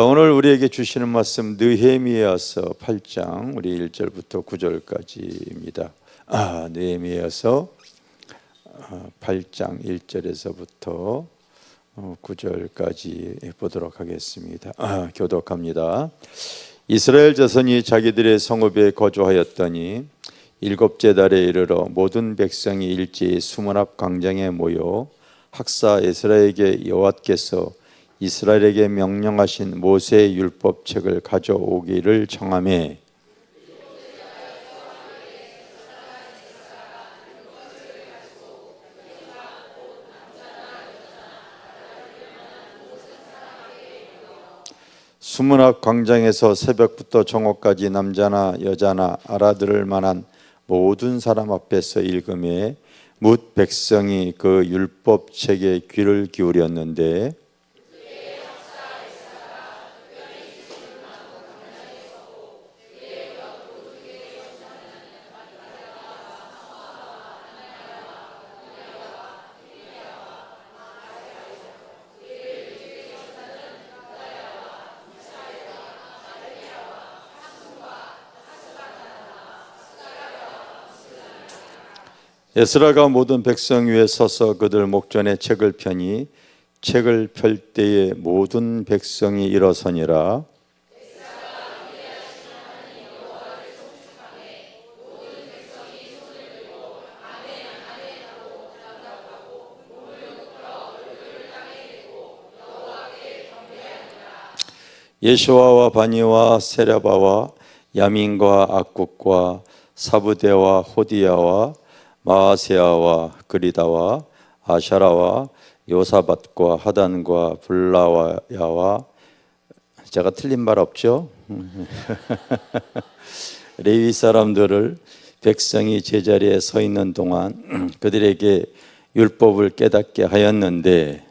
오늘 우리에게 주시는 말씀 느헤미야서 8장 우리 1절부터 9절까지입니다. 느헤미야서 8장 1절에서부터 9절까지 보도록 하겠습니다. 교독합니다. 이스라엘 자손이 자기들의 성읍에 거주하였더니 일곱째 달에 이르러 모든 백성이 일제히 수문 앞 광장에 모여 학사 에스라에게 여호와께서 이스라엘에게 명령하신 모세의 율법책을 가져오기를 청하매 수문 앞 광장에서 새벽부터 정오까지 남자나 여자나 알아들을 만한 모든 사람 앞에서 읽음에 뭇 백성이 그 율법책에 귀를 기울였는데 에스라가 모든 백성 위에 서서 그들 목전에 책을 펴니 책을 펼 때에 모든 백성이 일어서니라. 예수아와 바니와 세라바와 야민과 악국과 사부대와 호디야와 마아세아와 그리다와 아샤라와 요사밧과 하단과 블라와야와 제가 틀린 말 없죠? 레위 사람들을 백성이 제자리에 서 있는 동안 그들에게 율법을 깨닫게 하였는데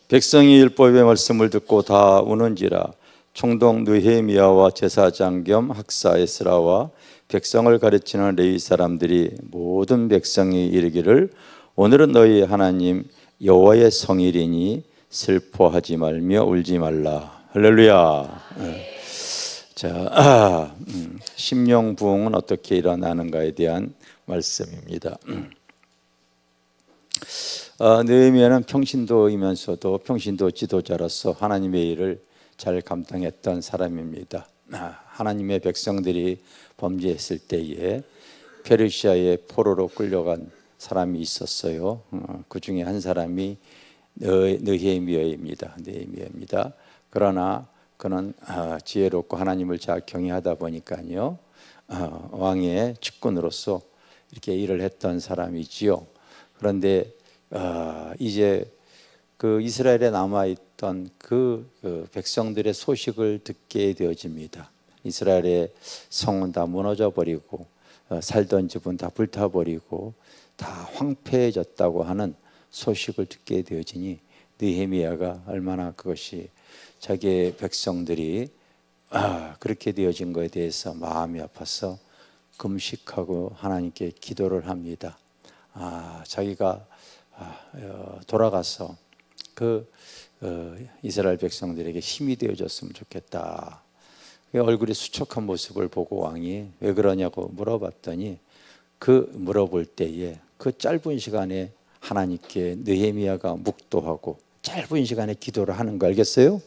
백성이 율법의 말씀을 듣고 다 우는지라. 총독 느헤미야와 제사장 겸 학사 에스라와 백성을 가르치는 레위 사람들이 모든 백성이 이르기를 오늘은 너희 하나님 여호와의 성일이니 슬퍼하지 말며 울지 말라. 할렐루야. 자, 심령 부흥은 어떻게 일어나는가에 대한 말씀입니다. 느헤미야는 평신도이면서도 평신도 지도자로서 하나님의 일을 잘 감당했던 사람입니다. 하나님의 백성들이 범죄했을 때에 페르시아의 포로로 끌려간 사람이 있었어요. 그 중에 한 사람이 느헤미야입니다. 그러나 그는 지혜롭고 하나님을 잘 경외하다 보니까요, 왕의 측근으로서 이렇게 일을 했던 사람이지요. 그런데 이제 그 이스라엘에 남아있던 그 백성들의 소식을 듣게 되어집니다. 이스라엘의 성은 다 무너져 버리고 살던 집은 다 불타버리고 다 황폐해졌다고 하는 소식을 듣게 되어지니 느헤미야가 얼마나 그것이 자기의 백성들이 그렇게 되어진 것에 대해서 마음이 아파서 금식하고 하나님께 기도를 합니다. 자기가 돌아가서 그 이스라엘 백성들에게 힘이 되어줬으면 좋겠다. 얼굴이 수척한 모습을 보고 왕이 왜 그러냐고 물어봤더니 그 물어볼 때에 그 짧은 시간에 하나님께 느헤미야가 묵도하고 짧은 시간에 기도를 하는 거 알겠어요?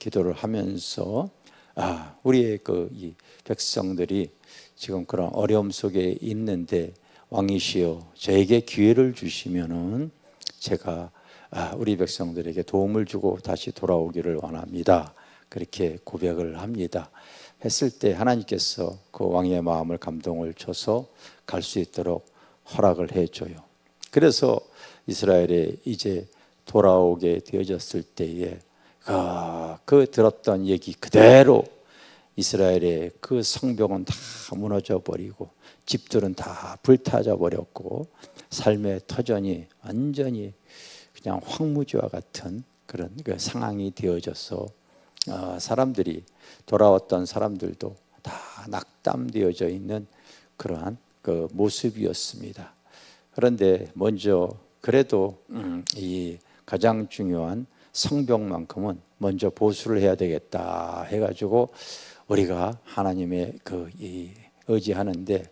기도를 하면서 우리의 이 백성들이 지금 그런 어려움 속에 있는데 왕이시여 저에게 기회를 주시면은 제가 우리 백성들에게 도움을 주고 다시 돌아오기를 원합니다. 그렇게 고백을 합니다. 했을 때 하나님께서 그 왕의 마음을 감동을 줘서 갈 수 있도록 허락을 해줘요. 그래서 이스라엘에 이제 돌아오게 되어졌을 때에 그 들었던 얘기 그대로 이스라엘의 그 성벽은 다 무너져 버리고 집들은 다 불타져 버렸고 삶의 터전이 완전히 그냥 황무지와 같은 그런 그 상황이 되어져서 사람들이 돌아왔던 사람들도 다 낙담되어져 있는 그러한 그 모습이었습니다. 그런데 먼저 그래도 이 가장 중요한 성벽만큼은 먼저 보수를 해야 되겠다 해가지고 우리가 하나님의 이 의지하는데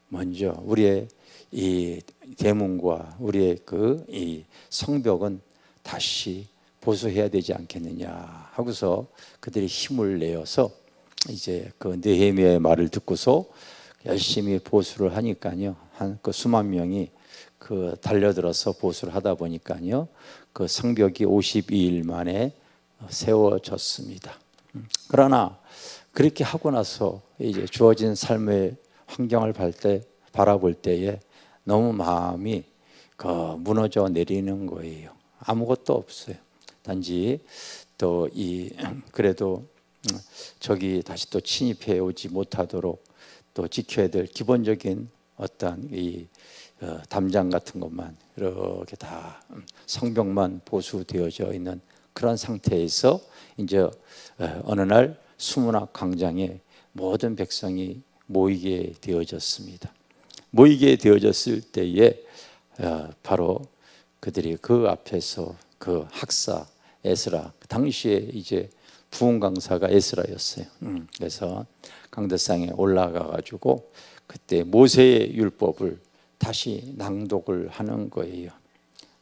먼저 우리의 이 대문과 우리의 이 성벽은 다시 보수해야 되지 않겠느냐 하고서 그들이 힘을 내어서 이제 그 느헤미야의 말을 듣고서 열심히 보수를 하니까요, 한 수만 명이 달려들어서 보수를 하다 보니까요, 그 성벽이 52일 만에 세워졌습니다. 그러나 그렇게 하고 나서 이제 주어진 삶의 환경을 바라볼 때에 너무 마음이 무너져 내리는 거예요. 아무것도 없어요. 단지 또 그래도 저기 다시 또 침입해 오지 못하도록 또 지켜야 될 기본적인 어떤 이 담장 같은 것만 이렇게 다 성벽만 보수되어져 있는 그런 상태에서 이제 어느 날 수문학 광장에 모든 백성이 모이게 되어졌습니다. 모이게 되어졌을 때에 바로 그들이 그 앞에서 그 학사 에스라, 당시에 이제 부흥 강사가 에스라였어요. 그래서 강대상에 올라가 가지고 그때 모세의 율법을 다시 낭독을 하는 거예요.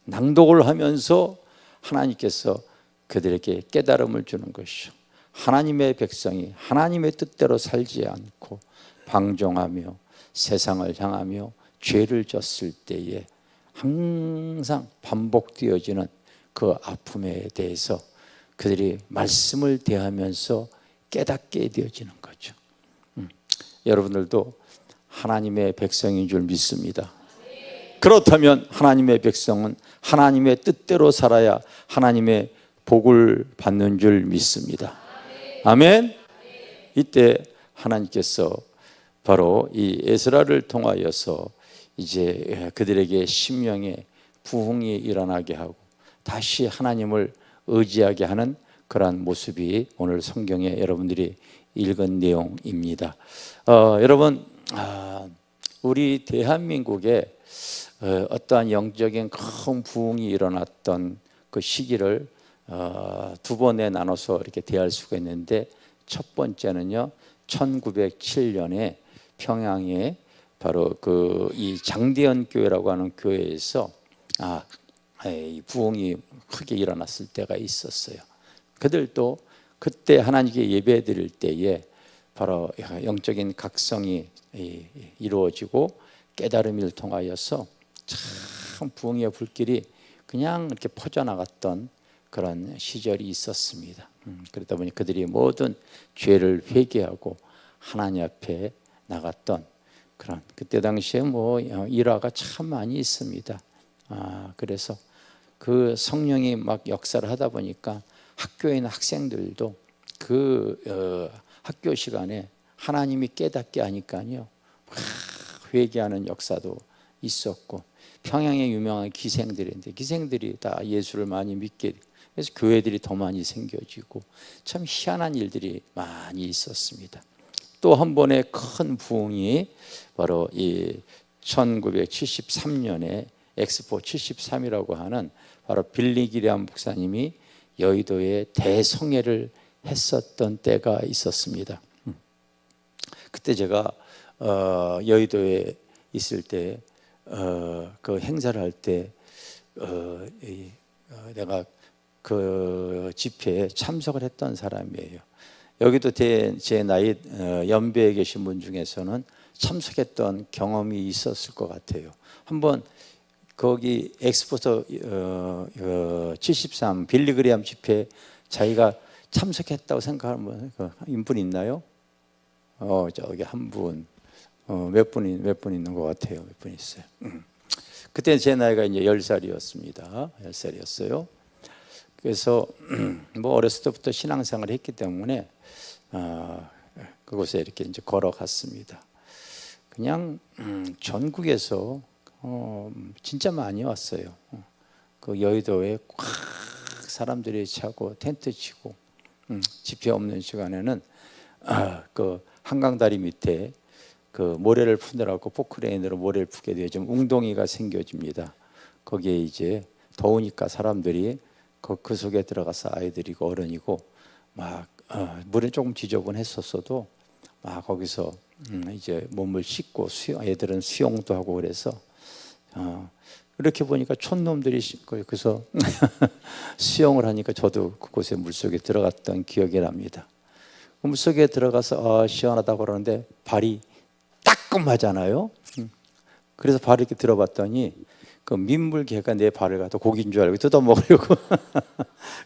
낭독을 하면서 하나님께서 그들에게 깨달음을 주는 것이죠. 하나님의 백성이 하나님의 뜻대로 살지 않고 방종하며 세상을 향하며 죄를 졌을 때에 항상 반복되어지는 그 아픔에 대해서 그들이 말씀을 대하면서 깨닫게 되어지는 거죠. 여러분들도 하나님의 백성인 줄 믿습니다. 그렇다면 하나님의 백성은 하나님의 뜻대로 살아야 하나님의 복을 받는 줄 믿습니다. 아멘. 이때 하나님께서 바로 이 에스라를 통하여서 이제 그들에게 심령의 부흥이 일어나게 하고 다시 하나님을 의지하게 하는 그러한 모습이 오늘 성경에 여러분들이 읽은 내용입니다. 여러분, 우리 대한민국에 어떠한 영적인 큰 부흥이 일어났던 그 시기를 두 번에 나눠서 이렇게 대할 수가 있는데, 첫 번째는요 1907년에 평양에 바로 이 장대현 교회라고 하는 교회에서 이 부흥이 크게 일어났을 때가 있었어요. 그들도 그때 하나님께 예배 드릴 때에 바로 영적인 각성이 이루어지고 깨달음을 통하여서 참 부흥의 불길이 그냥 이렇게 퍼져나갔던 그런 시절이 있었습니다. 그러다 보니 그들이 모든 죄를 회개하고 하나님 앞에 나갔던 그런, 그때 당시에 일화가 참 많이 있습니다. 그래서 그 성령이 막 역사를 하다 보니까 학교에 있는 학생들도 그 학교 시간에 하나님이 깨닫게 하니까요 회개하는 역사도 있었고, 평양에 유명한 기생들인데 기생들이 다 예수를 많이 믿게, 그래서 교회들이 더 많이 생겨지고 참 희한한 일들이 많이 있었습니다. 또 한 번의 큰 부흥이 바로 이 1973년에 엑스포 73이라고 하는 바로 빌리 그레이엄 목사님이 여의도에 대성회를 했었던 때가 있었습니다. 그때 제가 여의도에 있을 때 그 행사를 할 때 내가 그 집회에 참석을 했던 사람이에요. 여기도 제 나이 연배에 계신 분 중에서는 참석했던 경험이 있었을 것 같아요. 한번 거기 엑스포서 73 빌리 그레이엄 집회 자기가 참석했다고 생각하는 분 있나요? 저기 한 분, 몇 분 있는 것 같아요. 몇 분 있어요. 그때 제 나이가 이제 10살이었습니다. 10살이었어요. 그래서 어렸을 때부터 신앙생활을 했기 때문에 그곳에 이렇게 이제 걸어갔습니다. 그냥 전국에서 진짜 많이 왔어요. 그 여의도에 꽉 사람들이 차고 텐트 치고, 집회 없는 시간에는 그 한강다리 밑에 그 모래를 푸느라고 포크레인으로 모래를 푸게 되면 웅덩이가 생겨집니다. 거기에 이제 더우니까 사람들이 그 속에 들어가서 아이들이고 어른이고 막 물이 조금 지저분했었어도 막 거기서 이제 몸을 씻고 애들은 수영도 하고 그래서 이렇게 보니까 촌놈들이 그래서 수영을 하니까 저도 그곳에 물속에 들어갔던 기억이 납니다. 물속에 들어가서 시원하다고 그러는데 발이 따끔하잖아요. 그래서 발을 이렇게 들어봤더니 그 민물개가 내 발을 갖다 고기인 줄 알고 뜯어먹으려고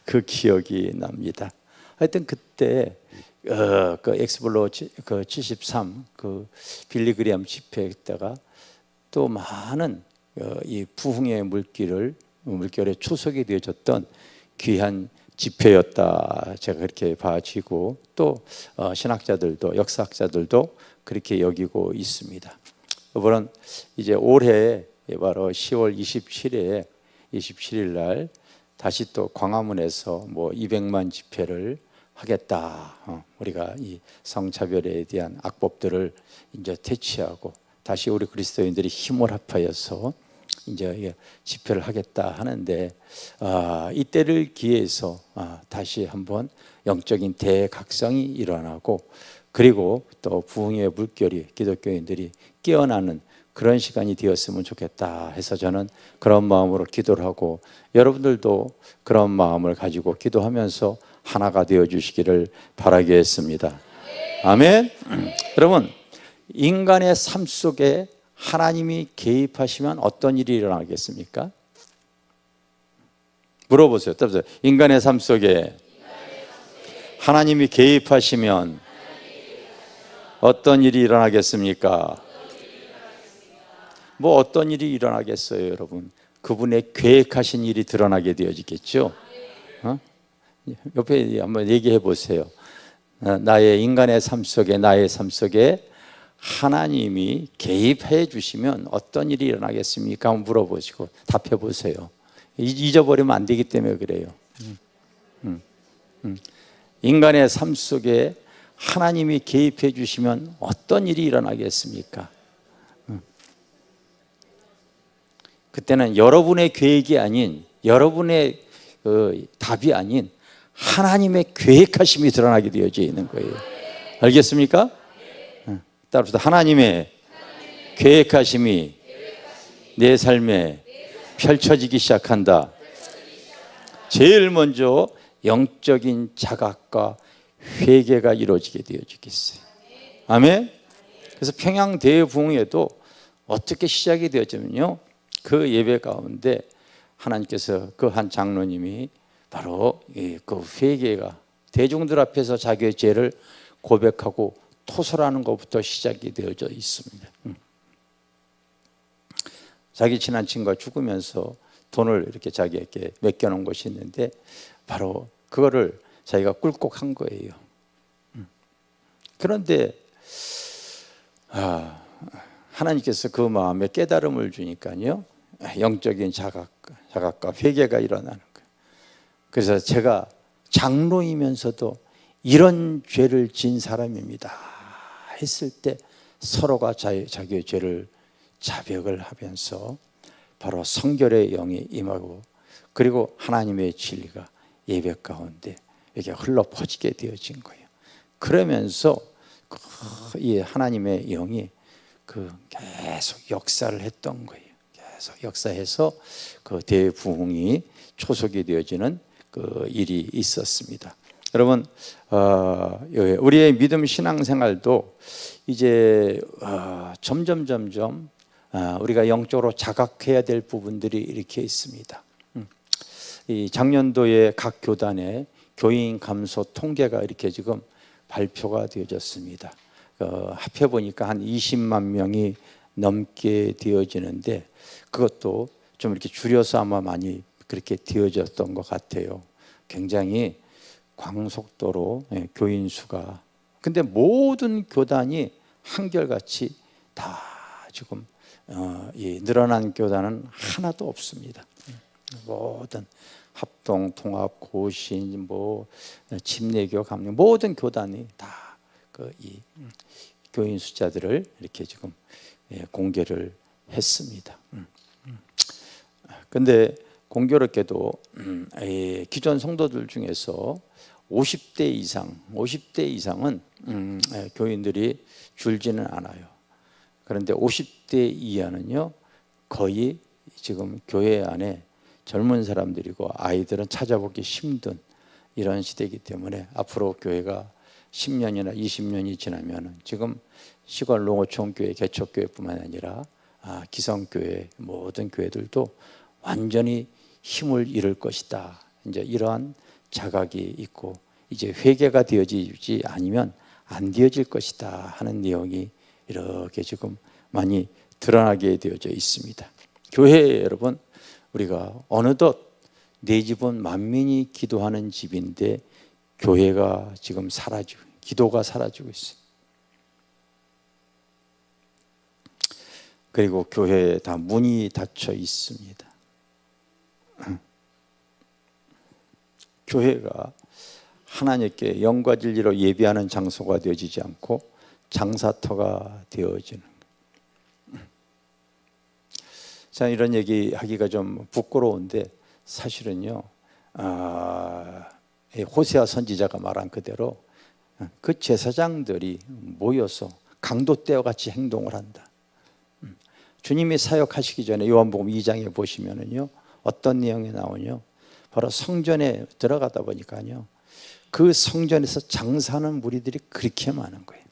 그 기억이 납니다. 하여튼 그때 그 엑스플로 그 73 그 빌리그리암 집회 때가 또 많은 이 부흥의 물결에 초석이 되어졌던 귀한 집회였다. 제가 그렇게 봐지고 또 신학자들도 역사학자들도 그렇게 여기고 있습니다. 이번은 이제 올해 바로 10월 27일 날 다시 또 광화문에서 뭐 200만 집회를 하겠다. 우리가 이 성차별에 대한 악법들을 이제 퇴치하고 다시 우리 그리스도인들이 힘을 합하여서 이제 집회를 하겠다 하는데 이때를 기해서 다시 한번 영적인 대각성이 일어나고 그리고 또 부흥의 물결이 기독교인들이 깨어나는 그런 시간이 되었으면 좋겠다 해서 저는 그런 마음으로 기도를 하고 여러분들도 그런 마음을 가지고 기도하면서 하나가 되어 주시기를 바라겠습니다. 아멘. 여러분, 인간의 삶 속에 하나님이 개입하시면 어떤 일이 일어나겠습니까? 물어보세요. 인간의 삶 속에 하나님이 개입하시면 어떤 일이 일어나겠습니까? 뭐 어떤 일이 일어나겠어요, 여러분? 그분의 계획하신 일이 드러나게 되어지겠죠. 옆에 한번 얘기해 보세요. 나의 인간의 삶 속에 나의 삶 속에 하나님이 개입해 주시면 어떤 일이 일어나겠습니까? 한번 물어보시고 답해 보세요. 잊어버리면 안 되기 때문에 그래요. 인간의 삶 속에 하나님이 개입해 주시면 어떤 일이 일어나겠습니까? 그때는 여러분의 계획이 아닌 여러분의 답이 아닌 하나님의 계획하심이 드러나게 되어져 있는 거예요. 알겠습니까? 따라서 하나님의 계획하심이 내 삶에 펼쳐지기 시작한다. 제일 먼저 영적인 자각과 회개가 이루어지게 되어지겠어요. 아멘. 그래서 평양 대부흥회도 어떻게 시작이 되었냐면요, 그 예배 가운데 하나님께서 그 한 장로님이 바로 그 회개가 대중들 앞에서 자기의 죄를 고백하고 토설하는 것부터 시작이 되어져 있습니다. 자기 친한 친구가 죽으면서 돈을 이렇게 자기에게 맡겨놓은 것이 있는데 바로 그거를 자기가 꿀꺽한 거예요. 그런데 하나님께서 그 마음에 깨달음을 주니까요, 영적인 자각과 회개가 일어나는 거예요. 그래서 제가 장로이면서도 이런 죄를 지은 사람입니다 했을 때 서로가 자기의 죄를 자백을 하면서 바로 성결의 영이 임하고 그리고 하나님의 진리가 예배 가운데 이렇게 흘러 퍼지게 되어진 거예요. 그러면서 이 하나님의 영이 계속 역사를 했던 거예요. 계속 역사해서 그 대부흥이 초석이 되어지는 그 일이 있었습니다. 여러분, 우리의 믿음 신앙생활도 이제 점점 우리가 영적으로 자각해야 될 부분들이 이렇게 있습니다. 이 작년도에 각 교단의 교인 감소 통계가 이렇게 지금 발표가 되어졌습니다. 합해 보니까 한 20만 명이 넘게 되어지는데 그것도 좀 이렇게 줄여서 아마 많이 그렇게 되어졌던 것 같아요. 굉장히 광속도로 교인 수가, 근데 모든 교단이 한결같이 다 지금 늘어난 교단은 하나도 없습니다. 모든 합동, 통합, 고신, 침례교, 감리 모든 교단이 다 이 교인 숫자들을 이렇게 지금 공개를 했습니다. 근데 공교롭게도 기존 성도들 중에서 50대 이상은 교인들이 줄지는 않아요. 그런데 50대 이하는요, 거의 지금 교회 안에 젊은 사람들이고 아이들은 찾아보기 힘든 이런 시대이기 때문에 앞으로 교회가 10년이나 20년이 지나면 지금 시골 농어촌교회, 개척교회뿐만 아니라 기성교회, 모든 교회들도 완전히 힘을 잃을 것이다. 이제 이러한 자각이 있고 이제 회개가 되어지지 않으면 안 되어질 것이다 하는 내용이 이렇게 지금 많이 드러나게 되어져 있습니다. 교회 여러분, 우리가 어느덧 내 집은 만민이 기도하는 집인데 교회가 지금 기도가 사라지고 있어요. 그리고 교회에 다 문이 닫혀 있습니다. 교회가 하나님께 영과 진리로 예배하는 장소가 되어지지 않고 장사터가 되어지는. 자, 이런 얘기 하기가 좀 부끄러운데 사실은요, 호세아 선지자가 말한 그대로 그 제사장들이 모여서 강도떼와 같이 행동을 한다. 주님이 사역하시기 전에 요한복음 2장에 보시면은요, 어떤 내용이 나오냐? 바로 성전에 들어가다 보니까요, 그 성전에서 장사하는 무리들이 그렇게 많은 거예요.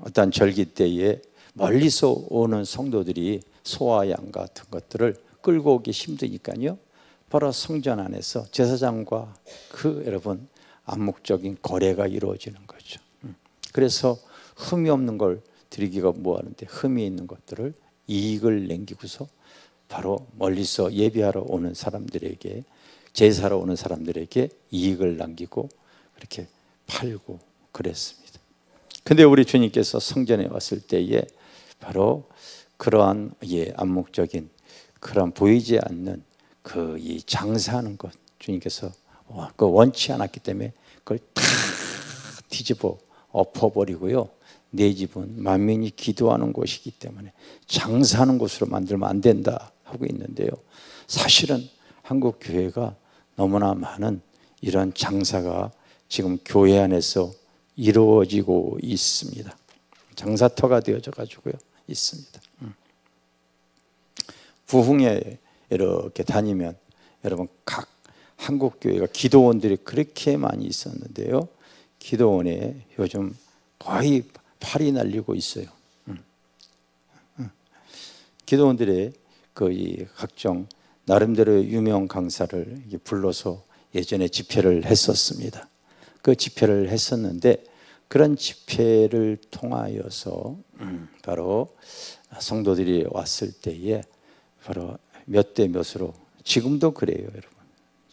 어떤 절기 때에 멀리서 오는 성도들이 소와 양 같은 것들을 끌고 오기 힘드니까요, 바로 성전 안에서 제사장과 여러분 암묵적인 거래가 이루어지는 거죠. 그래서 흠이 없는 걸 드리기가 뭐하는데 흠이 있는 것들을 이익을 남기고서 바로 멀리서 예배하러 오는 사람들에게, 제사하러 오는 사람들에게 이익을 남기고 그렇게 팔고 그랬습니다. 근데 우리 주님께서 성전에 왔을 때에 바로 그러한 암묵적인 그런 보이지 않는 이 장사하는 것, 주님께서 원치 않았기 때문에 그걸 다 뒤집어 엎어버리고요, 내 집은 만민이 기도하는 곳이기 때문에 장사하는 곳으로 만들면 안 된다 하고 있는데요, 사실은 한국 교회가 너무나 많은 이런 장사가 지금 교회 안에서 이루어지고 있습니다. 장사터가 되어져 가지고요 있습니다. 부흥에 이렇게 다니면 여러분 각 한국 교회가 기도원들이 그렇게 많이 있었는데요, 기도원에 요즘 거의 팔이 날리고 있어요. 기도원들의 이 각종 나름대로 유명 강사를 불러서 예전에 집회를 했었습니다. 그 집회를 했었는데 그런 집회를 통하여서 바로 성도들이 왔을 때에 바로 몇 대 몇으로, 지금도 그래요 여러분,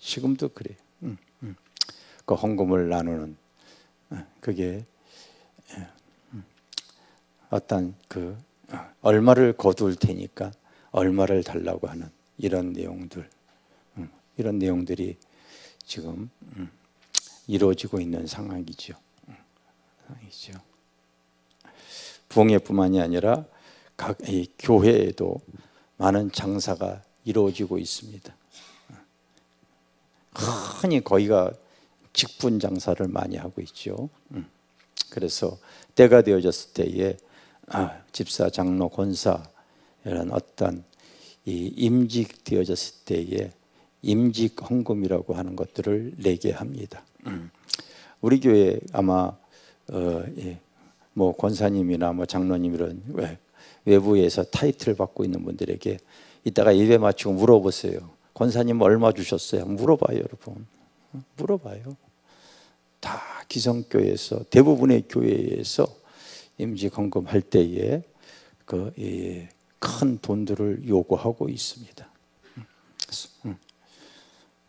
지금도 그래요. 그 헌금을 나누는 그게 어떤 얼마를 거둘 테니까 얼마를 달라고 하는 이런 내용들, 이런 내용들이 지금 이루어지고 있는 상황이죠. 부흥회뿐만이 아니라 각 교회에도 많은 장사가 이루어지고 있습니다. 흔히 거기가 직분 장사를 많이 하고 있죠. 그래서 때가 되어졌을 때에 집사, 장로, 권사 이런 어떤 임직 되어졌을 때에 임직 헌금이라고 하는 것들을 내게 합니다. 우리 교회 아마 뭐 권사님이나 뭐 장로님 이런 외부에서 타이틀 받고 있는 분들에게 이따가 예배 마치고 물어보세요. 권사님 얼마 주셨어요? 물어봐요, 여러분. 물어봐요. 다 기성교회에서, 대부분의 교회에서 임직 헌금할 때에 큰 돈들을 요구하고 있습니다.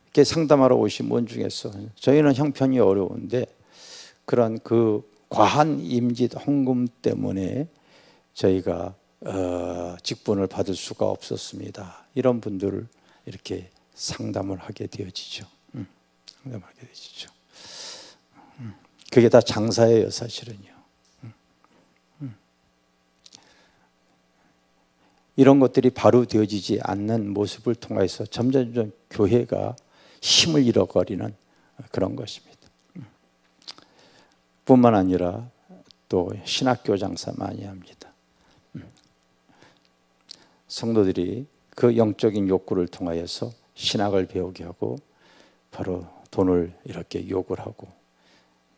이렇게 상담하러 오신 분 중에서 저희는 형편이 어려운데 그런 과한 임직 헌금 때문에 저희가 직분을 받을 수가 없었습니다. 이런 분들을 이렇게 상담을 하게 되어지죠. 상담하게 되어지죠. 그게 다 장사예요, 사실은요. 이런 것들이 바로 되어지지 않는 모습을 통해서 점점 교회가 힘을 잃어버리는 그런 것입니다. 뿐만 아니라 또 신학교 장사 많이 합니다. 성도들이 그 영적인 욕구를 통하여서 신학을 배우게 하고 바로 돈을 이렇게 욕을 하고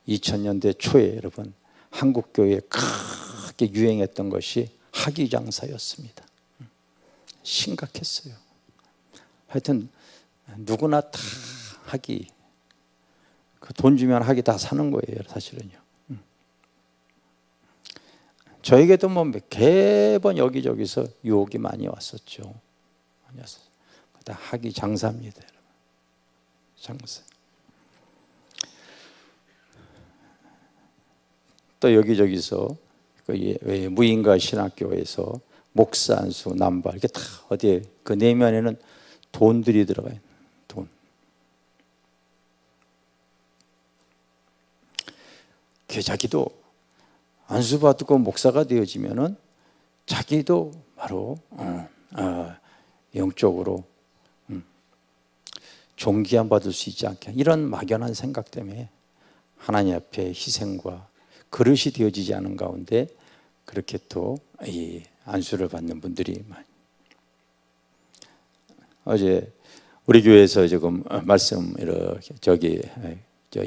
2000년대 초에 여러분 한국 교회에 크게 유행했던 것이 학위 장사였습니다. 심각했어요. 하여튼 누구나 다 학위, 그 돈 주면 학위 다 사는 거예요, 사실은요. 저에게도 뭐 매번 여기저기서 유혹이 많이 왔었죠. 많이 왔었어요. 다 학위 장사입니다, 여러분. 장사. 또 여기저기서 무인가 신학교에서 목사 안수 남발 이게 다 어디에 그 내면에는 돈들이 들어가요. 돈. 자기도 안수 받고 목사가 되어지면은 자기도 바로 영적으로 존귀함 받을 수 있지 않게 이런 막연한 생각 때문에 하나님 앞에 희생과 그릇이 되어지지 않은 가운데 그렇게 또 이 안수를 받는 분들이 많이. 어제 우리 교회에서 지금 말씀 이렇게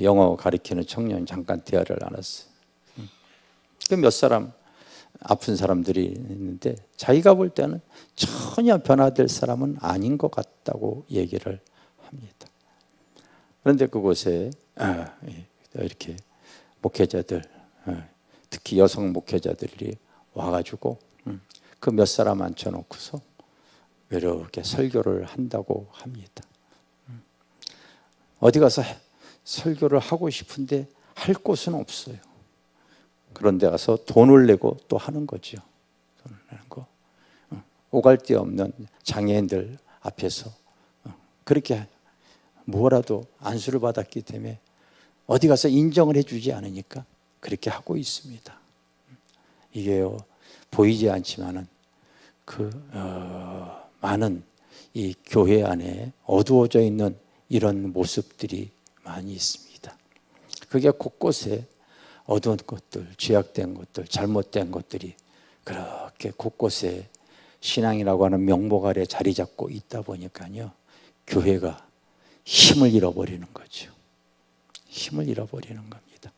영어 가르치는 청년 잠깐 대화를 나눴어요. 그 몇 사람 아픈 사람들이 있는데 자기가 볼 때는 전혀 변화될 사람은 아닌 것 같다고 얘기를 합니다. 그런데 그곳에 이렇게 목회자들, 특히 여성 목회자들이 와가지고 그 몇 사람 앉혀놓고서 이렇게 설교를 한다고 합니다. 어디 가서 설교를 하고 싶은데 할 곳은 없어요. 그런데 가서 돈을 내고 또 하는 거죠. 돈을 내는 거. 오갈 데 없는 장애인들 앞에서 그렇게 뭐라도 안수를 받았기 때문에 어디 가서 인정을 해주지 않으니까 그렇게 하고 있습니다. 이게요 보이지 않지만은 많은 이 교회 안에 어두워져 있는 이런 모습들이 많이 있습니다. 그게 곳곳에 어두운 것들, 죄악된 것들, 잘못된 것들이 그렇게 곳곳에 신앙이라고 하는 명목 아래 자리 잡고 있다 보니까요 교회가 힘을 잃어버리는 거죠. 힘을 잃어버리는 겁니다.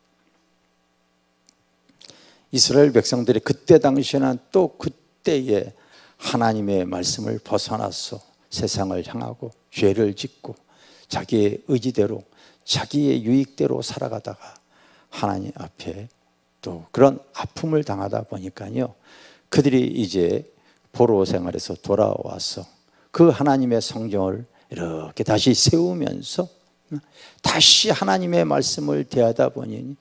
이스라엘 백성들이 그때 당시에는 또 그때에 하나님의 말씀을 벗어나서 세상을 향하고 죄를 짓고 자기의 의지대로 자기의 유익대로 살아가다가 하나님 앞에 또 그런 아픔을 당하다 보니까요 그들이 이제 포로 생활에서 돌아와서 그 하나님의 성경을 이렇게 다시 세우면서 다시 하나님의 말씀을 대하다 보니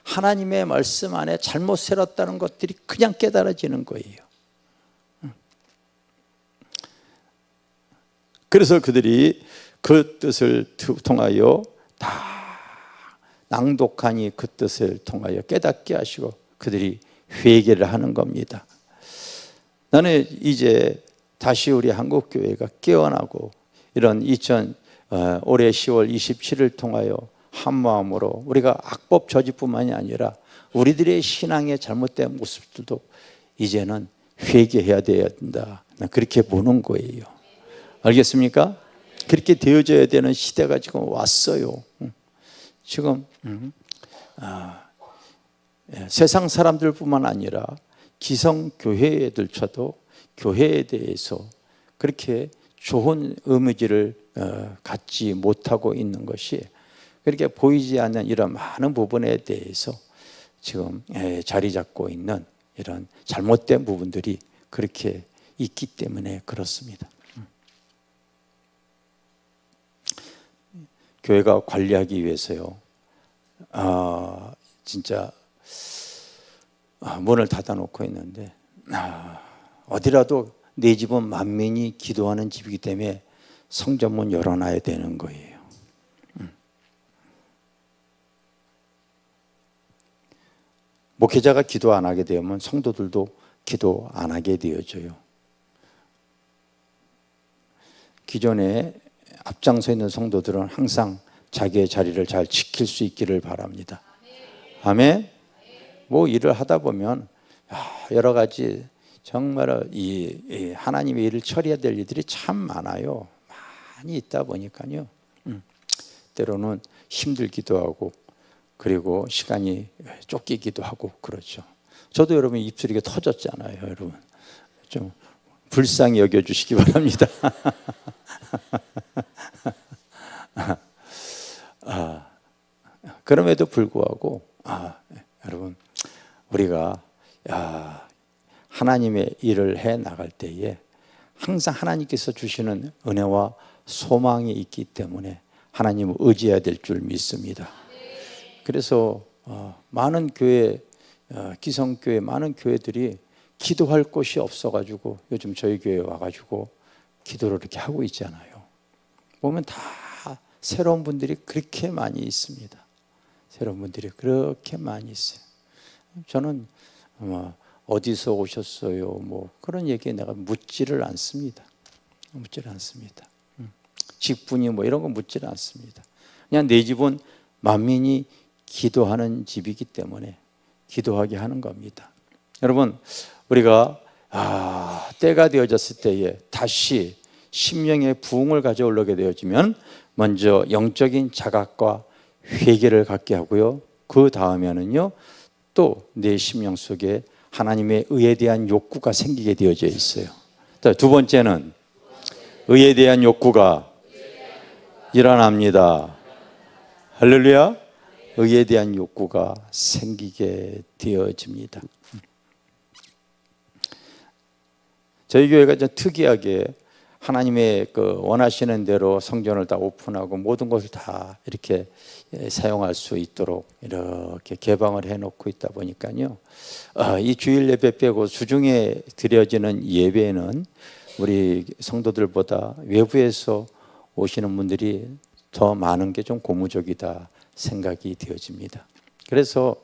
하나님의 말씀 안에 잘못 살았다는 것들이 그냥 깨달아지는 거예요. 그래서 그들이 그 뜻을 통하여 다 낭독하니 그 뜻을 통하여 깨닫게 하시고 그들이 회개를 하는 겁니다. 나는 이제 다시 우리 한국교회가 깨어나고 이런 올해 10월 27일 통하여 한마음으로 우리가 악법 저지뿐만이 아니라 우리들의 신앙의 잘못된 모습들도 이제는 회개해야 된다. 그렇게 보는 거예요. 알겠습니까? 그렇게 되어져야 되는 시대가 지금 왔어요. 지금 세상 사람들뿐만 아니라 기성교회들조차도 교회에 대해서 그렇게 좋은 이미지를 갖지 못하고 있는 것이 그렇게 보이지 않는 이런 많은 부분에 대해서 지금 자리 잡고 있는 이런 잘못된 부분들이 그렇게 있기 때문에 그렇습니다. 교회가 관리하기 위해서요 진짜 문을 닫아놓고 있는데 어디라도 내 집은 만민이 기도하는 집이기 때문에 성전문 열어놔야 되는 거예요. 목회자가 기도 안 하게 되면 성도들도 기도 안 하게 되어져요. 기존에 앞장서 있는 성도들은 항상 자기의 자리를 잘 지킬 수 있기를 바랍니다. 아멘. 뭐 일을 하다 보면 여러 가지 정말 이 하나님의 일을 처리해야 될 일들이 참 많아요. 많이 있다 보니까요. 때로는 힘들기도 하고 그리고 시간이 쫓기기도 하고 그렇죠. 저도 여러분 입술이 터졌잖아요. 여러분 좀 불쌍히 여겨주시기 바랍니다. 그럼에도 불구하고 여러분 우리가 하나님의 일을 해 나갈 때에 항상 하나님께서 주시는 은혜와 소망이 있기 때문에 하나님을 의지해야 될 줄 믿습니다. 그래서 많은 교회, 기성교회 많은 교회들이 기도할 곳이 없어가지고 요즘 저희 교회에 와가지고 기도를 이렇게 하고 있잖아요. 보면 다 새로운 분들이 그렇게 많이 있습니다. 새로운 분들이 그렇게 많이 있어요. 저는 어디서 오셨어요? 뭐 그런 얘기에 내가 묻지를 않습니다. 묻지를 않습니다. 직분이 뭐 이런 거 묻지를 않습니다. 그냥 내 집은 만민이 기도하는 집이기 때문에 기도하게 하는 겁니다. 여러분 우리가 때가 되어졌을 때에 다시 심령의 부흥을 가져오게 되어지면 먼저 영적인 자각과 회개를 갖게 하고요. 그 다음에는요 또 내 심령 속에 하나님의 의에 대한 욕구가 생기게 되어져 있어요. 두 번째는 의에 대한 욕구가 일어납니다. 할렐루야. 의에 대한 욕구가 생기게 되어집니다. 저희 교회가 좀 특이하게 하나님의 원하시는 대로 성전을 다 오픈하고 모든 것을 다 이렇게 사용할 수 있도록 이렇게 개방을 해놓고 있다 보니까요. 이 주일 예배 빼고 주중에 드려지는 예배는 우리 성도들보다 외부에서 오시는 분들이 더 많은 게 좀 고무적이다 생각이 되어집니다. 그래서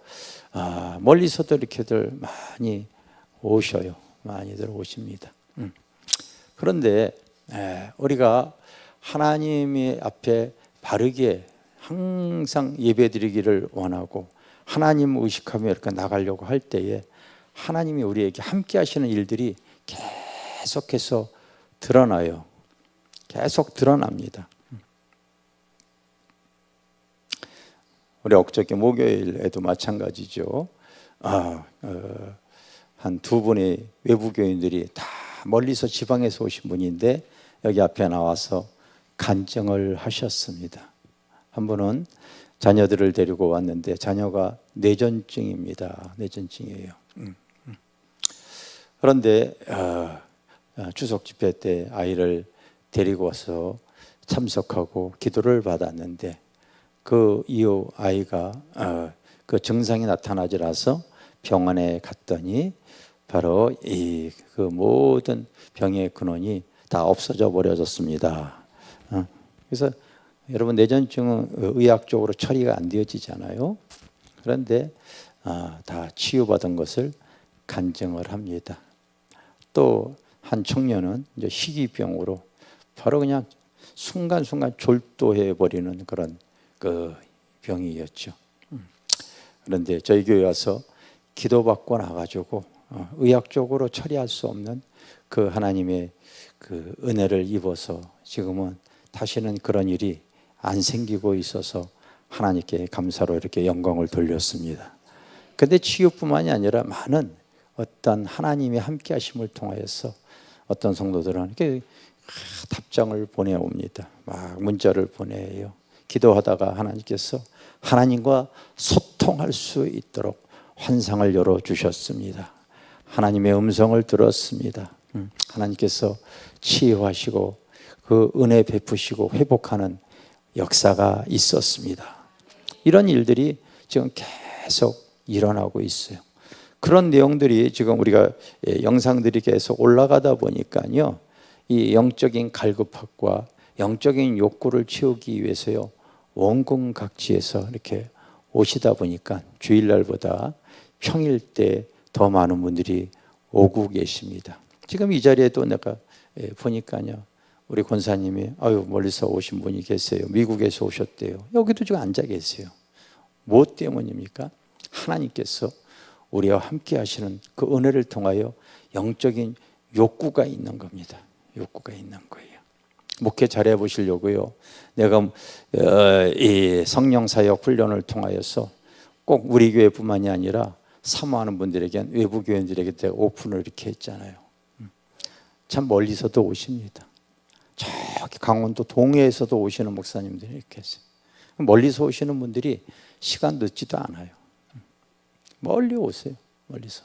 멀리서도 이렇게들 많이 오셔요. 많이들 오십니다. 그런데 우리가 하나님의 앞에 바르게 항상 예배드리기를 원하고 하나님 의식하며 이렇게 나가려고 할 때에 하나님이 우리에게 함께 하시는 일들이 계속해서 드러나요. 계속 드러납니다. 우리 엊그저께 목요일에도 마찬가지죠. 한 두 분의 외부 교인들이 다 멀리서 지방에서 오신 분인데 여기 앞에 나와서 간증을 하셨습니다. 한 분은 자녀들을 데리고 왔는데 자녀가 뇌전증입니다. 뇌전증이에요. 그런데 추석 집회 때 아이를 데리고 와서 참석하고 기도를 받았는데 그 이후 아이가 그 증상이 나타나지 않아서 병원에 갔더니 바로 그 모든 병의 근원이 다 없어져 버려졌습니다. 그래서 여러분 뇌전증은 의학적으로 처리가 안 되어지잖아요. 그런데 다 치유받은 것을 간증을 합니다. 또 한 청년은 이제 희귀병으로 바로 그냥 순간순간 졸도해 버리는 그런 그 병이었죠. 그런데 저희 교회 와서 기도받고 나가지고 의학적으로 처리할 수 없는 그 하나님의 그 은혜를 입어서 지금은 다시는 그런 일이 안 생기고 있어서 하나님께 감사로 이렇게 영광을 돌렸습니다. 근데 치유뿐만이 아니라 많은 어떤 하나님의 함께 하심을 통하여서 어떤 성도들은 이렇게 답장을 보내옵니다. 막 문자를 보내요. 기도하다가 하나님께서 하나님과 소통할 수 있도록 환상을 열어주셨습니다. 하나님의 음성을 들었습니다. 하나님께서 치유하시고 그 은혜 베푸시고 회복하는 역사가 있었습니다. 이런 일들이 지금 계속 일어나고 있어요. 그런 내용들이 지금 우리가 영상들이 계속 올라가다 보니까요, 이 영적인 갈급함과 영적인 욕구를 채우기 위해서요, 원군 각지에서 이렇게 오시다 보니까 주일날보다 평일 때 더 많은 분들이 오고 계십니다. 지금 이 자리에도 내가 보니까요, 우리 권사님이 아유 멀리서 오신 분이 계세요. 미국에서 오셨대요. 여기도 지금 앉아 계세요. 뭐 때문입니까? 하나님께서 우리와 함께 하시는 그 은혜를 통하여 영적인 욕구가 있는 겁니다. 욕구가 있는 거예요. 목회 잘해 보시려고요. 내가 이 성령 사역 훈련을 통하여서 꼭 우리 교회뿐만이 아니라 사모하는 분들에게, 외부 교인들에게 오픈을 이렇게 했잖아요. 참 멀리서도 오십니다. 저기 강원도 동해에서도 오시는 목사님들이 이렇게 했어요. 멀리서 오시는 분들이 시간 늦지도 않아요. 멀리 오세요. 멀리서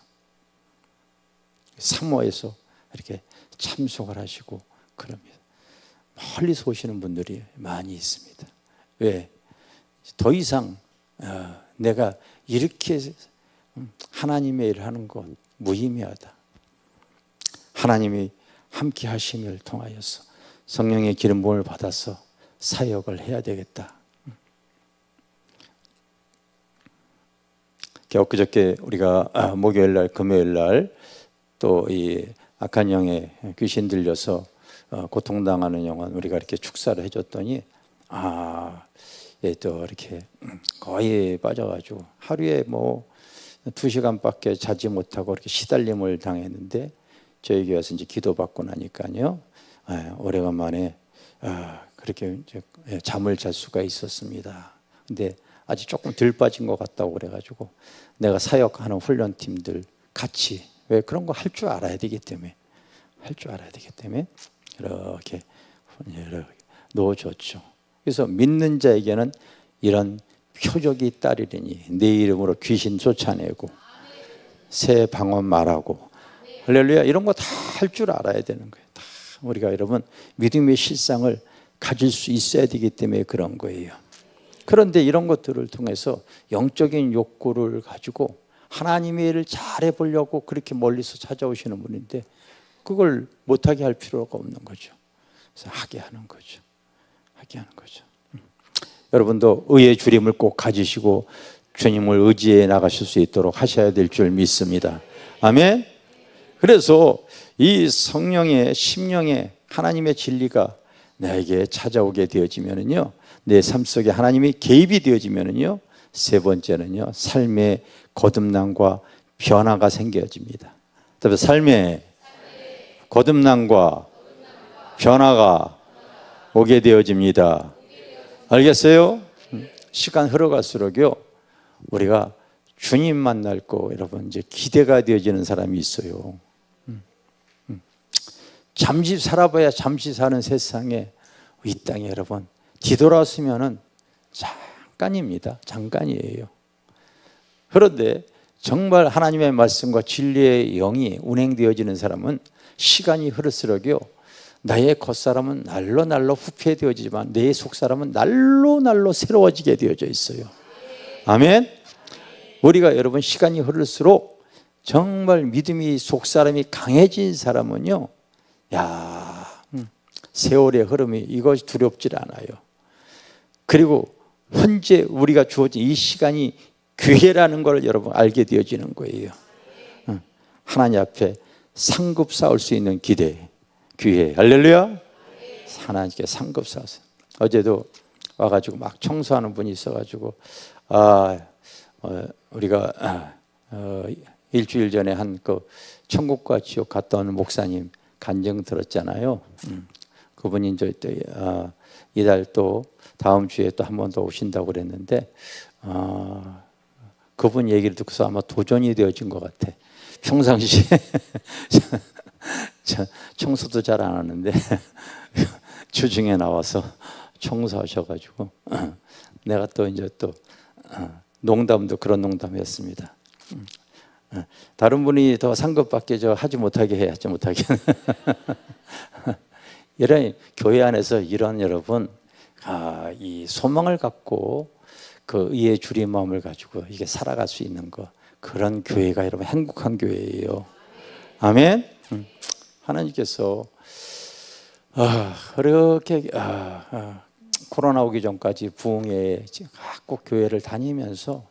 사모해서 이렇게 참석을 하시고 그럽니다. 멀리서 오시는 분들이 많이 있습니다. 왜? 더 이상 내가 이렇게 하나님의 일을 하는 것 무의미하다. 하나님이 함께 하심을 통하여서 성령의 기름 부음을 받아서 사역을 해야 되겠다. 엊그저께 우리가 목요일 날, 금요일 날 또 이 악한 영에 귀신 들려서 고통당하는 영혼 우리가 이렇게 축사를 해줬더니 얘 또 이렇게 거의 빠져가지고 하루에 뭐 2시간밖에 자지 못하고 이렇게 시달림을 당했는데 저희 교회에서 이제 기도받고 나니까요 오래간만에 그렇게 이제 잠을 잘 수가 있었습니다. 근데 아직 조금 덜 빠진 것 같다고 그래가지고 내가 사역하는 훈련팀들 같이 왜 그런 거 할 줄 알아야 되기 때문에 이렇게 놓아줬죠. 그래서 믿는 자에게는 이런 표적이 따르리니 내 이름으로 귀신 쫓아내고 새 방언 말하고 할렐루야 이런 거 다 할 줄 알아야 되는 거예요. 다 우리가 여러분 믿음의 실상을 가질 수 있어야 되기 때문에 그런 거예요. 그런데 이런 것들을 통해서 영적인 욕구를 가지고 하나님의 일을 잘해 보려고 그렇게 멀리서 찾아오시는 분인데 그걸 못하게 할 필요가 없는 거죠. 그래서 하게 하는 거죠. 여러분도 의의 주림을 꼭 가지시고 주님을 의지해 나가실 수 있도록 하셔야 될 줄 믿습니다. 아멘. 그래서 이 성령의 심령의 하나님의 진리가 나에게 찾아오게 되어지면은요, 내 삶 속에 하나님이 개입이 되어지면은요, 세 번째는요, 삶의 거듭남과 변화가 생겨집니다. 삶의 거듭남과 변화가 오게 되어집니다. 알겠어요? 시간 흘러갈수록요, 우리가 주님 만날 거 여러분 이제 기대가 되어지는 사람이 있어요. 잠시 살아봐야 잠시 사는 세상에 이 땅에 여러분 뒤돌아서면은 잠깐입니다. 잠깐이에요. 그런데 정말 하나님의 말씀과 진리의 영이 운행되어지는 사람은 시간이 흐를수록요 나의 겉사람은 날로 날로 후패되어지지만 내 속사람은 날로 날로 새로워지게 되어져 있어요. 아멘. 우리가 여러분 시간이 흐를수록 정말 믿음이 속사람이 강해진 사람은요 세월의 흐름이 이것이 두렵질 않아요. 그리고 현재 우리가 주어진 이 시간이 기회라는 걸 여러분 알게 되어지는 거예요. 하나님 앞에 상급 쌓을 수 있는 기회. 할렐루야. 하나님께 상급 쌓았어요. 어제도 와가지고 막 청소하는 분이 있어가지고 우리가 일주일 전에 한 그 천국과 지옥 갔다 오는 목사님 간증 들었잖아요. 그분이 이제 이달 또 다음 주에 또 한 번 더 오신다고 그랬는데 그분 얘기를 듣고서 아마 도전이 되어진 것 같아. 평상시에 청소도 잘 안 하는데 주중에 나와서 청소하셔가지고 내가 또 이제 또 농담도 그런 농담이었습니다. 다른 분이 더 상급받게 하지 못하게 하지 못하게. 이런 교회 안에서 이런 여러분 이 소망을 갖고 그 의의 주님 마음을 가지고 이게 살아갈 수 있는 거 그런 교회가 여러분 행복한 교회예요. 아멘. 하나님께서 그렇게 코로나 오기 전까지 부흥회에 꼭 교회를 다니면서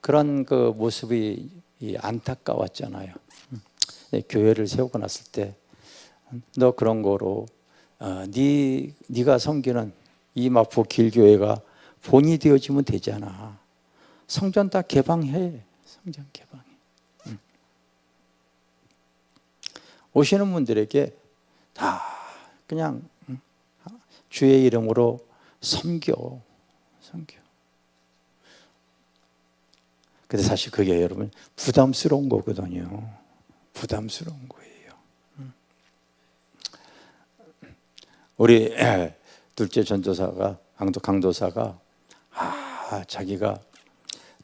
그런 그 모습이 안타까웠잖아요. 교회를 세우고 났을 때 너 그런 거로 네가 섬기는 이 마포 길교회가 본이 되어지면 되잖아. 성전 다 개방해. 성전 개방해. 오시는 분들에게 다 그냥 주의 이름으로 섬겨. 근데 사실 그게 여러분 부담스러운 거거든요. 부담스러운 거예요. 우리 둘째 전도사가 강도사가 자기가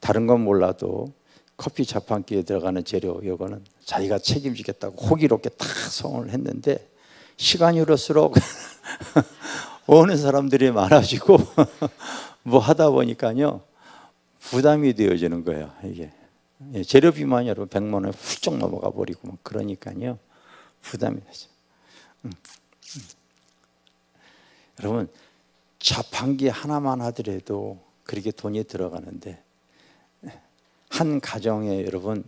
다른 건 몰라도 커피 자판기에 들어가는 재료 이거는 자기가 책임지겠다고 호기롭게 다 소원을 했는데 시간이 흐를수록 오는 사람들이 많아지고 뭐 하다 보니까요 부담이 되어지는 거예요. 이게 재료비만 여러분 100만 원 훌쩍 넘어가 버리고 막 그러니까요 부담이 되죠. 여러분 자판기 하나만 하더라도 그렇게 돈이 들어가는데 한 가정에 여러분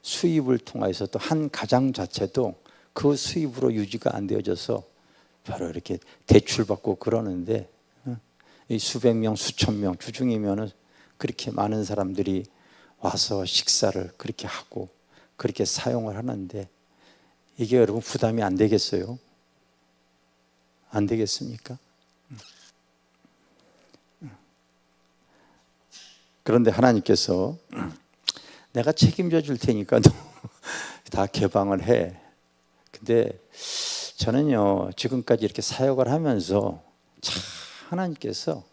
수입을 통해서 또 한 가정 자체도 그 수입으로 유지가 안 되어져서 바로 이렇게 대출받고 그러는데 이 수백 명 수천 명 주중이면은 그렇게 많은 사람들이 와서 식사를 그렇게 하고 그렇게 사용을 하는데 이게 여러분 부담이 안 되겠어요? 안 되겠습니까? 그런데 하나님께서 내가 책임져 줄 테니까 너 다 개방을 해. 근데 저는요 지금까지 이렇게 사역을 하면서 참 하나님께서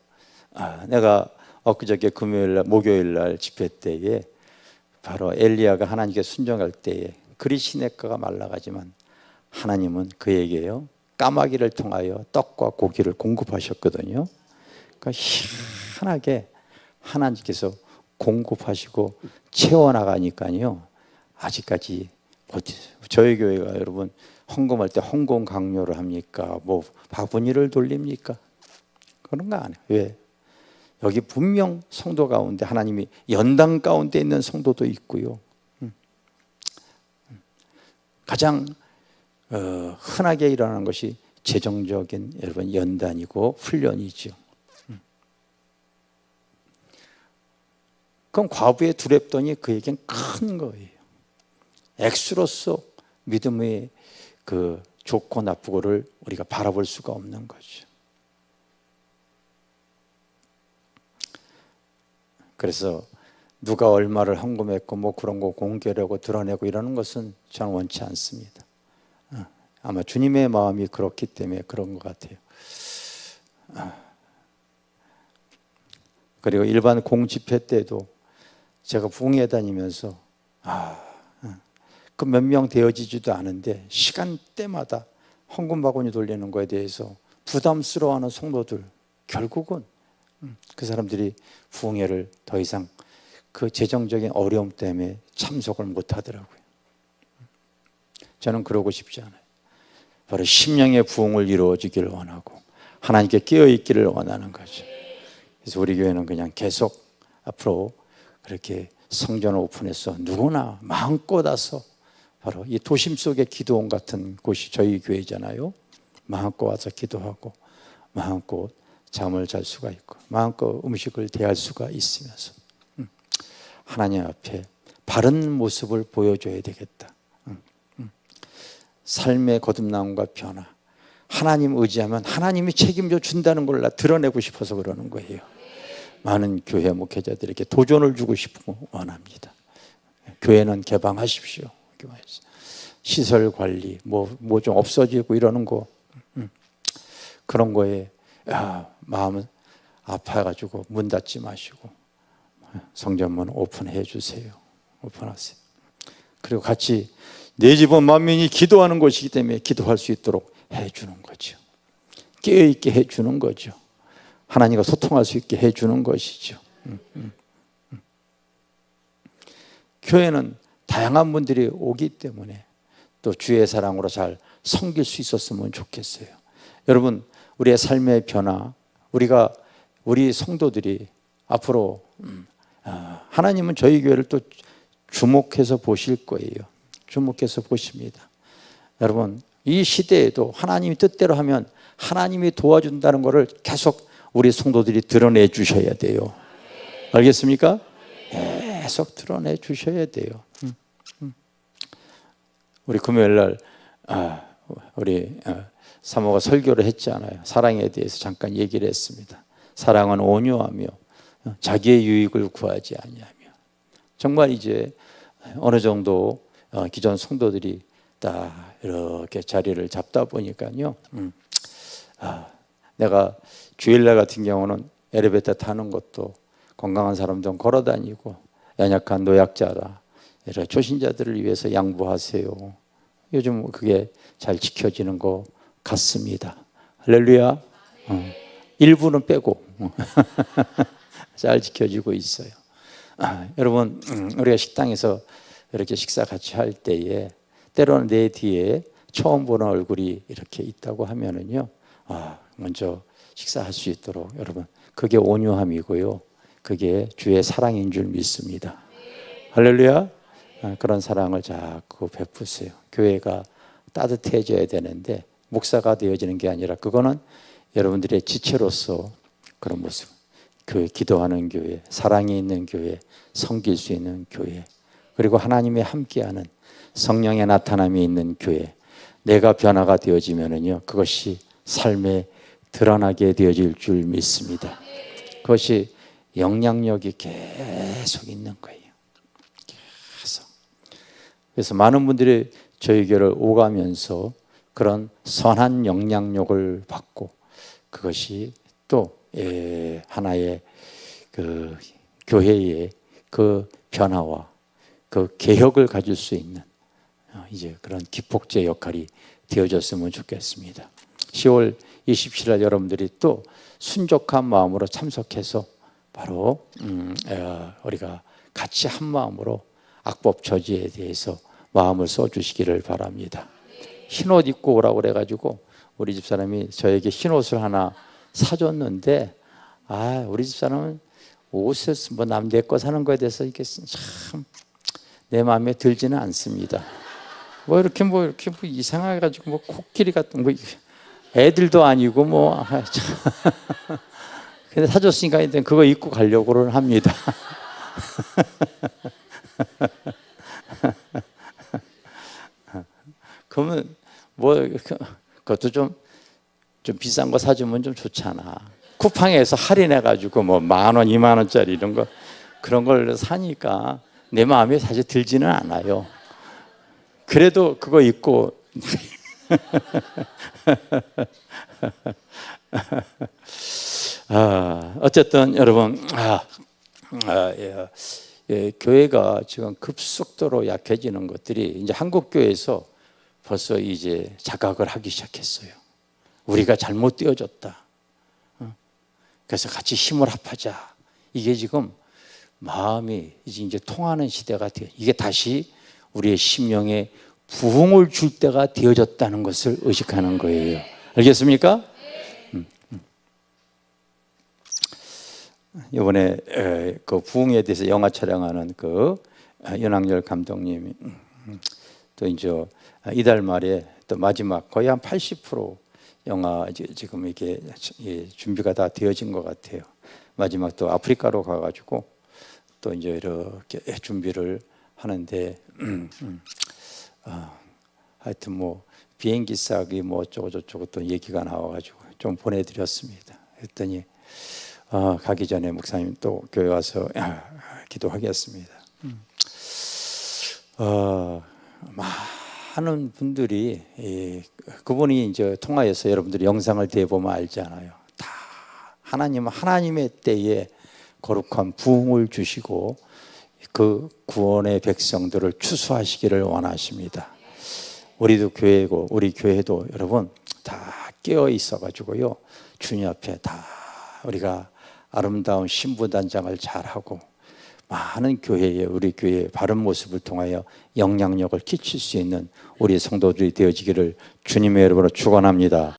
내가 엊그저께 금요일날 목요일날 집회 때에 바로 엘리야가 하나님께 순종할 때에 그리 시냇가가 말라가지만 하나님은 그에게요 까마귀를 통하여 떡과 고기를 공급하셨거든요. 그러니까 희한하게 하나님께서 공급하시고 채워나가니까요 아직까지 저희 교회가 여러분 헌금할 때 헌금 강요를 합니까? 뭐 바구니를 돌립니까? 그런 거 안 해요. 왜? 여기 분명 성도 가운데 하나님이 연당 가운데 있는 성도도 있고요. 가장 흔하게 일어나는 것이 재정적인 여러분 연단이고 훈련이죠. 그럼 과부에 두렵더니 그에겐 큰 거예요. 액수로서 믿음의 그 좋고 나쁘고를 우리가 바라볼 수가 없는 거죠. 그래서 누가 얼마를 헌금했고 뭐 그런 거 공개하고 드러내고 이러는 것은 저는 원치 않습니다. 아마 주님의 마음이 그렇기 때문에 그런 것 같아요. 그리고 일반 공집회 때도 제가 부흥회 다니면서 그 몇 명 되어지지도 않은데 시간대마다 헌금 바구니 돌리는 거에 대해서 부담스러워하는 성도들 결국은 그 사람들이 부흥회를 더 이상 그 재정적인 어려움 때문에 참석을 못 하더라고요. 저는 그러고 싶지 않아요. 바로 심령의 부흥을 이루어지기를 원하고 하나님께 깨어있기를 원하는 거죠. 그래서 우리 교회는 그냥 계속 앞으로 그렇게 성전을 오픈해서 누구나 마음껏 와서 바로 이 도심 속의 기도원 같은 곳이 저희 교회잖아요. 마음껏 와서 기도하고 마음껏 잠을 잘 수가 있고 마음껏 음식을 대할 수가 있으면서 하나님 앞에 바른 모습을 보여줘야 되겠다. 삶의 거듭남과 변화, 하나님 의지하면 하나님이 책임져 준다는 걸 드러내고 싶어서 그러는 거예요. 많은 교회 목회자들에게 도전을 주고 싶고 원합니다. 교회는 개방하십시오. 시설 관리 뭐 좀 없어지고 이러는 거 그런 거에 마음은 아파가지고 문 닫지 마시고 성전문 오픈해 주세요. 오픈하세요. 그리고 같이 내 집은 만민이 기도하는 곳이기 때문에 기도할 수 있도록 해주는 거죠. 깨어있게 해주는 거죠. 하나님과 소통할 수 있게 해주는 것이죠. 교회는 다양한 분들이 오기 때문에 또 주의 사랑으로 잘 섬길 수 있었으면 좋겠어요. 여러분 우리의 삶의 변화, 우리 성도들이 앞으로 하나님은 저희 교회를 또 주목해서 보실 거예요. 주목해서 보십니다. 여러분 이 시대에도 하나님이 뜻대로 하면 하나님이 도와준다는 것을 계속 우리 성도들이 드러내 주셔야 돼요. 알겠습니까? 계속 드러내 주셔야 돼요. 우리 금요일 날 우리 사모가 설교를 했잖아요. 사랑에 대해서 잠깐 얘기를 했습니다. 사랑은 온유하며 자기의 유익을 구하지 아니하며. 정말 이제 어느 정도 기존 성도들이 딱 이렇게 자리를 잡다 보니까요. 내가 주일날 같은 경우는 엘리베이터 타는 것도 건강한 사람도 걸어 다니고 연약한 노약자라 이런 초신자들을 위해서 양보하세요. 요즘 그게 잘 지켜지는 것 같습니다. 할렐루야. 일부는 빼고 잘 지켜지고 있어요. 여러분, 우리가 식당에서 이렇게 식사 같이 할 때에 때로는 내 뒤에 처음 보는 얼굴이 이렇게 있다고 하면은요, 먼저 식사할 수 있도록 여러분, 그게 온유함이고요, 그게 주의 사랑인 줄 믿습니다. 할렐루야. 그런 사랑을 자꾸 베푸세요. 교회가 따뜻해져야 되는데 목사가 되어지는 게 아니라 그거는 여러분들의 지체로서 그런 모습, 교회, 기도하는 교회, 사랑이 있는 교회, 섬길 수 있는 교회, 그리고 하나님의 함께하는 성령의 나타남이 있는 교회, 내가 변화가 되어지면은요, 그것이 삶에 드러나게 되어질 줄 믿습니다. 그것이 영향력이 계속 있는 거예요. 계속. 그래서 많은 분들이 저희 교회를 오가면서 그런 선한 영향력을 받고, 그것이 또 하나의 그 교회의 그 변화와 그 개혁을 가질 수 있는 이제 그런 기폭제 역할이 되어졌으면 좋겠습니다. 10월 27일 여러분들이 또 순종한 마음으로 참석해서 바로 우리가 같이 한 마음으로 악법 저지에 대해서 마음을 써주시기를 바랍니다. 흰옷 입고 오라고 그래가지고 우리 집사람이 저에게 흰옷을 하나 사줬는데, 우리 집사람은 옷을 뭐 남 내 거 사는 거에 대해서 이게 참 내 마음에 들지는 않습니다. 뭐 이렇게 이상하게 가지고 뭐 코끼리 같은 뭐 애들도 아니고 뭐 근데 사줬으니까 일단 그거 입고 가려고는 합니다. 그러면 뭐 그것도 좀 비싼 거 사주면 좀 좋잖아. 쿠팡에서 할인해가지고 뭐 10,000원, 20,000원짜리 이런 거 그런 걸 사니까 내 마음에 사실 들지는 않아요. 그래도 그거 입고 어쨌든 여러분, 교회가 지금 급속도로 약해지는 것들이 이제 한국 교회에서 벌써 이제 자각을 하기 시작했어요. 우리가 잘못 되어졌다. 그래서 같이 힘을 합하자. 이게 지금 마음이 이제 통하는 시대가 되어, 이게 다시 우리의 심령에 부흥을 줄 때가 되어졌다는 것을 의식하는 거예요. 알겠습니까? 이번에 그 부흥에 대해서 영화 촬영하는 그 윤학열 감독님이 또 이제 이달 말에 또 마지막 거의 한 80% 영화 지금 이게 준비가 다 되어진 것 같아요. 마지막 또 아프리카로 가가지고 또 이제 이렇게 준비를 하는데 하여튼 뭐 비행기 싸기 뭐 어쩌고 저쩌고 또 얘기가 나와가지고 좀 보내드렸습니다. 했더니 가기 전에 목사님 또 교회 와서 기도하겠습니다. 많은 분들이 그분이 이제 통화해서 여러분들이 영상을 대보면 알잖아요. 다 하나님은 하나님의 때에 거룩한 부흥을 주시고 그 구원의 백성들을 추수하시기를 원하십니다. 우리도 교회고 우리 교회도 여러분 다 깨어 있어가지고요, 주님 앞에 다 우리가 아름다운 신부단장을 잘하고 많은 교회에, 우리 교회의 바른 모습을 통하여 영향력을 끼칠 수 있는 우리 성도들이 되어지기를 주님의 이름으로 축원합니다.